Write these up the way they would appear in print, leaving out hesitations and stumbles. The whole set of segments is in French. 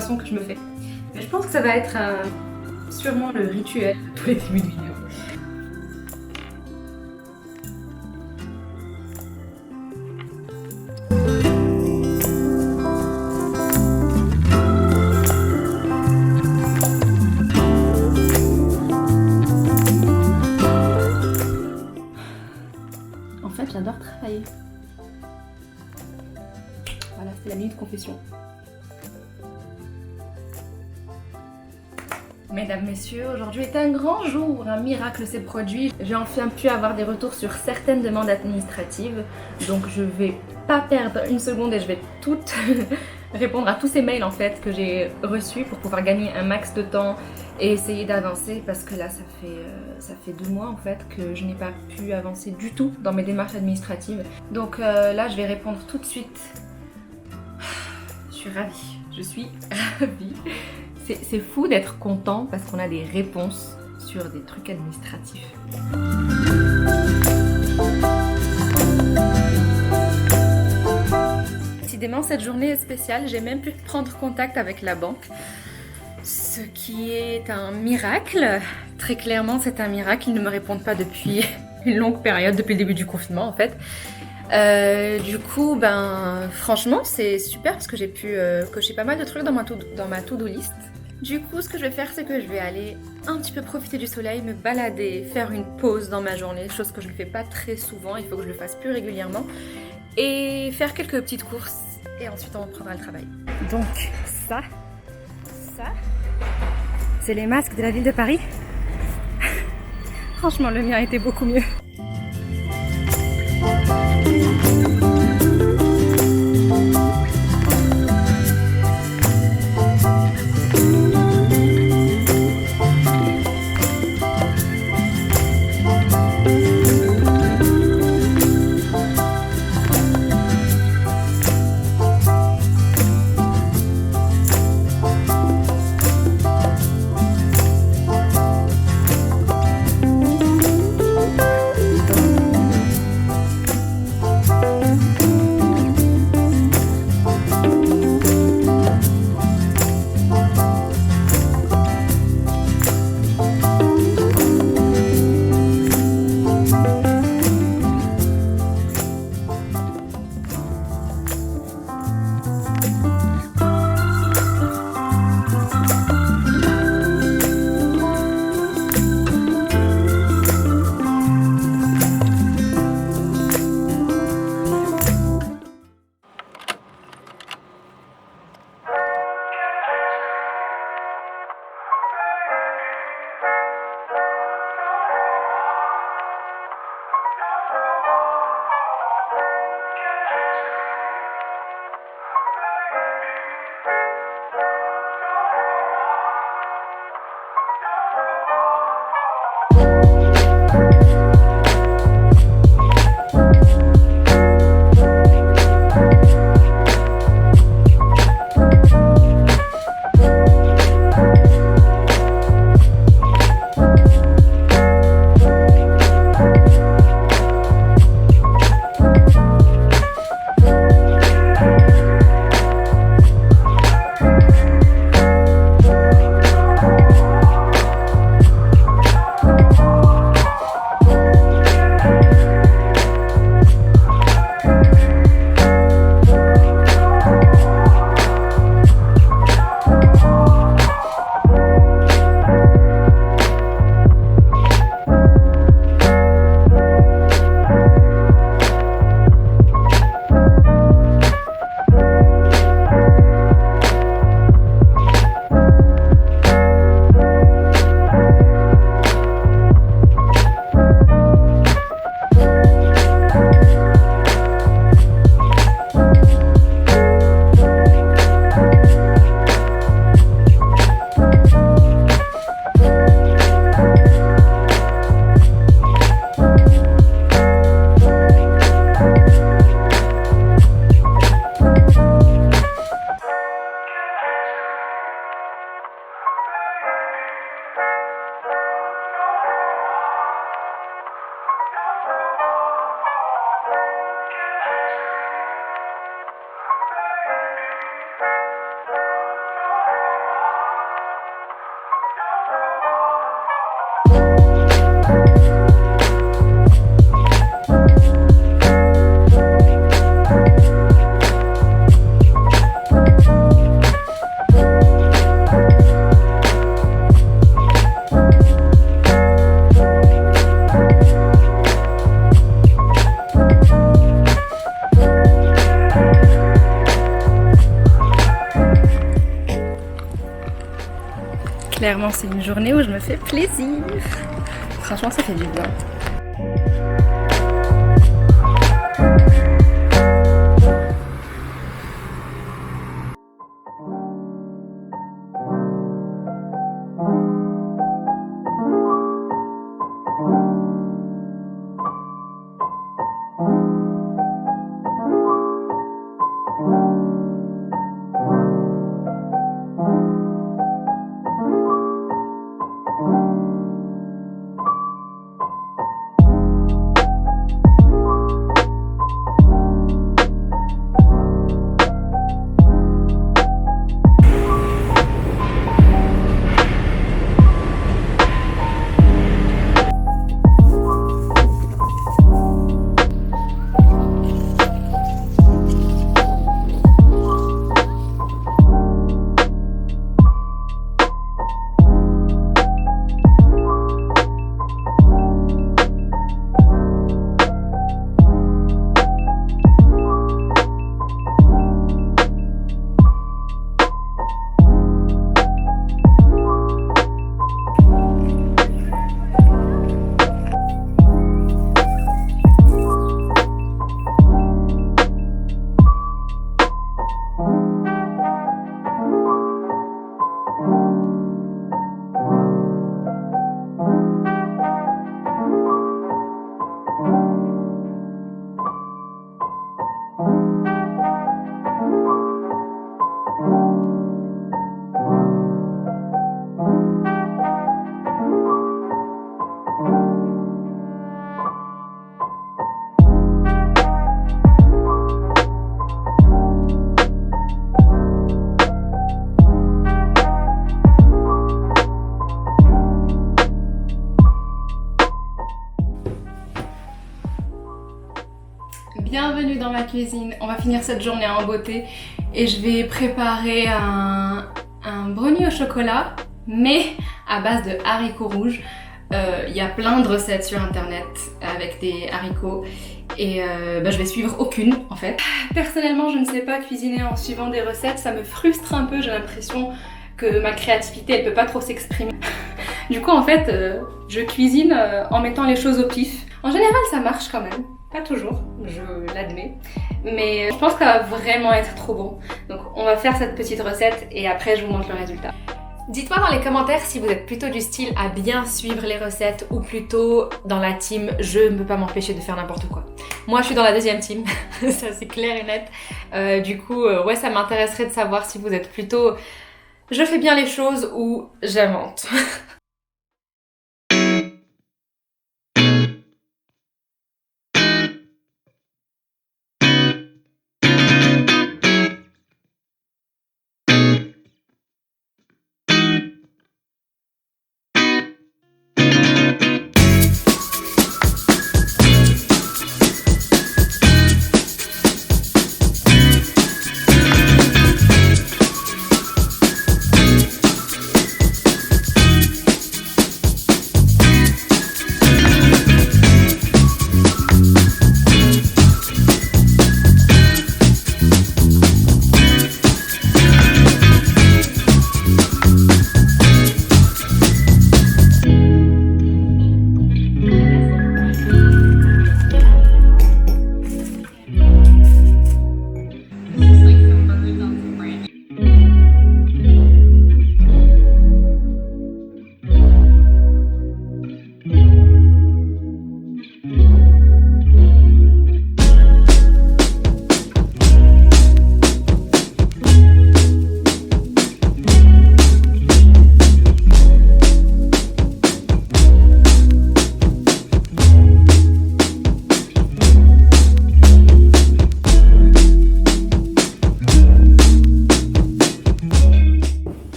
boisson que je me fais. Mais je pense que ça va être sûrement le rituel de tous les débuts de vidéo. En fait, j'adore travailler. Voilà, c'était la minute confession. Mesdames, messieurs, aujourd'hui est un grand jour, un miracle s'est produit. J'ai enfin pu avoir des retours sur certaines demandes administratives, donc je vais pas perdre une seconde et je vais toutes répondre à tous ces mails en fait que j'ai reçus pour pouvoir gagner un max de temps et essayer d'avancer parce que là ça fait 2 mois en fait que je n'ai pas pu avancer du tout dans mes démarches administratives. Donc là je vais répondre tout de suite. Je suis ravie. C'est fou d'être content parce qu'on a des réponses sur des trucs administratifs. Décidément, cette journée est spéciale, j'ai même pu prendre contact avec la banque, ce qui est un miracle. Très clairement, c'est un miracle, ils ne me répondent pas depuis une longue période, depuis le début du confinement en fait. Du coup, franchement, c'est super parce que j'ai pu cocher pas mal de trucs dans ma to-do list. Du coup, ce que je vais faire, c'est que je vais aller un petit peu profiter du soleil, me balader, faire une pause dans ma journée, chose que je ne fais pas très souvent, il faut que je le fasse plus régulièrement, et faire quelques petites courses, et ensuite on reprendra le travail. Donc, ça, c'est les masques de la ville de Paris. Franchement, le mien était beaucoup mieux. clairement c'est une journée où je me fais plaisir. Franchement ça fait du bien. Bienvenue dans ma cuisine, on va finir cette journée en beauté et je vais préparer un brownie au chocolat mais à base de haricots rouges. Il y a plein de recettes sur internet avec des haricots et je vais suivre aucune en fait. Personnellement je ne sais pas cuisiner en suivant des recettes, ça me frustre un peu, j'ai l'impression que ma créativité elle peut pas trop s'exprimer. Du coup en fait je cuisine en mettant les choses au pif. En général ça marche quand même. Pas toujours, je l'admets, mais je pense que ça va vraiment être trop bon. Donc on va faire cette petite recette et après je vous montre le résultat. Dites-moi dans les commentaires si vous êtes plutôt du style à bien suivre les recettes ou plutôt dans la team je ne peux pas m'empêcher de faire n'importe quoi. Moi je suis dans la deuxième team, ça c'est clair et net. Du coup ouais ça m'intéresserait de savoir si vous êtes plutôt je fais bien les choses ou j'invente.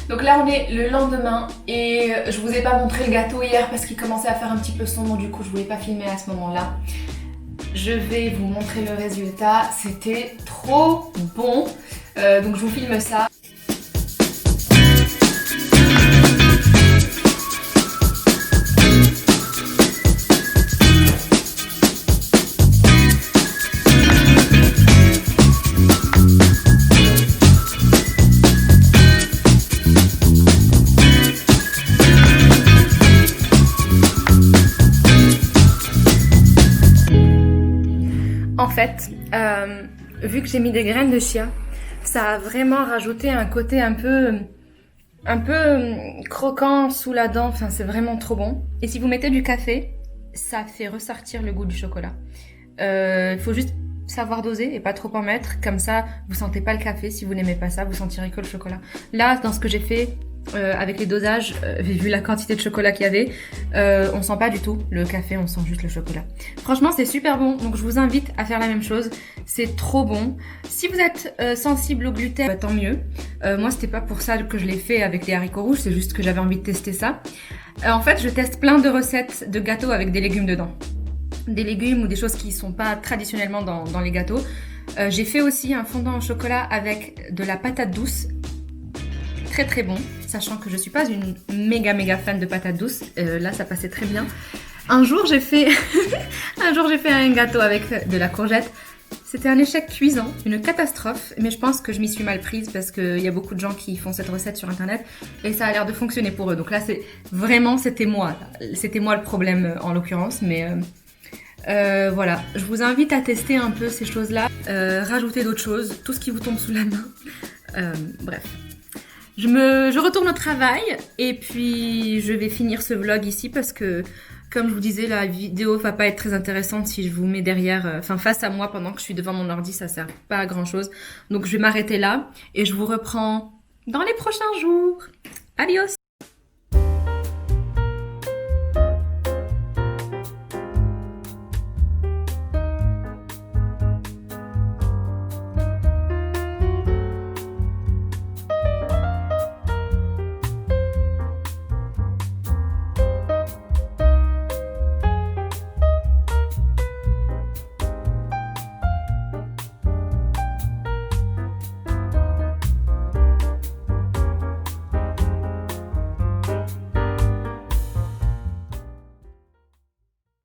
Donc là on est le lendemain et je vous ai pas montré le gâteau hier parce qu'il commençait à faire un petit peu sombre, du coup je voulais pas filmer à ce moment-là. Je vais vous montrer le résultat, c'était trop bon, donc je vous filme ça. fait, vu que j'ai mis des graines de chia, ça a vraiment rajouté un côté un peu croquant sous la dent. Enfin, c'est vraiment trop bon. Et si vous mettez du café, ça fait ressortir le goût du chocolat. Il faut juste savoir doser et pas trop en mettre. Comme ça, vous sentez pas le café. Si vous n'aimez pas ça, vous sentirez que le chocolat. Là, dans ce que j'ai fait, avec les dosages, vu la quantité de chocolat qu'il y avait, on sent pas du tout le café, on sent juste le chocolat. Franchement, c'est super bon, donc je vous invite à faire la même chose. C'est trop bon. Si vous êtes sensible au gluten, bah, tant mieux. Moi, c'était pas pour ça que je l'ai fait avec les haricots rouges, c'est juste que j'avais envie de tester ça. En fait, je teste plein de recettes de gâteaux avec des légumes dedans. Des légumes ou des choses qui sont pas traditionnellement dans les gâteaux. J'ai fait aussi un fondant au chocolat avec de la patate douce. Très très bon, sachant que je suis pas une méga fan de patates douces. Là, ça passait très bien. Un jour, j'ai fait un gâteau avec de la courgette. C'était un échec cuisant, une catastrophe, mais je pense que je m'y suis mal prise parce qu'il y a beaucoup de gens qui font cette recette sur internet et ça a l'air de fonctionner pour eux. Donc là, c'était moi. C'était moi le problème en l'occurrence, mais voilà. Je vous invite à tester un peu ces choses-là, rajouter d'autres choses, tout ce qui vous tombe sous la main. Bref. Je retourne au travail et puis je vais finir ce vlog ici parce que, comme je vous disais, la vidéo va pas être très intéressante si je vous mets derrière, face à moi pendant que je suis devant mon ordi, ça sert pas à grand chose. Donc je vais m'arrêter là et je vous reprends dans les prochains jours. Adios!